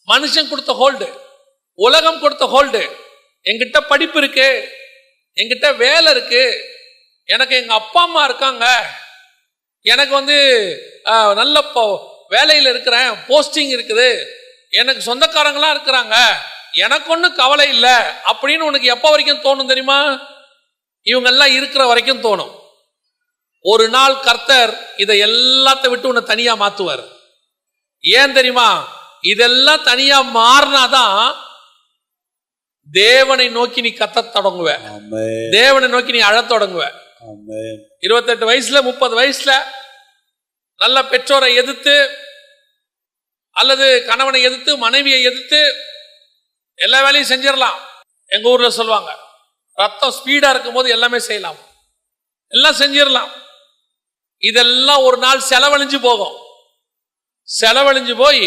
மனுஷன் கொடுத்த ஹோல்டு, உலகம் கொடுத்த ஹோல்டு. என்கிட்ட படிப்பு இருக்கு, என்கிட்ட வேலை இருக்கு, எனக்கு எங்க அப்பா அம்மா இருக்காங்க, எனக்கு நல்ல வேலையில் இருக்கிறேன், போஸ்டிங் இருக்குது, எனக்கு சொந்தக்காரங்களாம் இருக்கிறாங்க, எனக்கு ஒன்றும் கவலை இல்லை அப்படின்னு உனக்கு எப்போ வரைக்கும் தோணும் தெரியுமா? இவங்கெல்லாம் இருக்கிற வரைக்கும் தோணும். ஒரு நாள் கர்த்தர் இதை எல்லாத்த விட்டு உன்னை தனியா மாத்துவார். ஏன் தெரியுமா? இதெல்லாம் தனியா மாறினாதான் தேவனை நோக்கி நீ கத்த தொடங்குவ, தேவனை நோக்கி நீ அழத் தொடங்குவ. 28 வயசுல 30 வயசுல நல்ல பெற்றோரை எதிர்த்து அல்லது கணவனை எதிர்த்து மனைவியை எதிர்த்து எல்லா வேலையும் செஞ்சிடலாம். எங்க ஊர்ல சொல்லுவாங்க, ரத்தம் ஸ்பீடா இருக்கும் போது எல்லாமே செய்யலாம், எல்லாம் செஞ்சிடலாம். இதெல்லாம் ஒரு நாள் செலவழிஞ்சு போகும். செலவழிஞ்சு போய்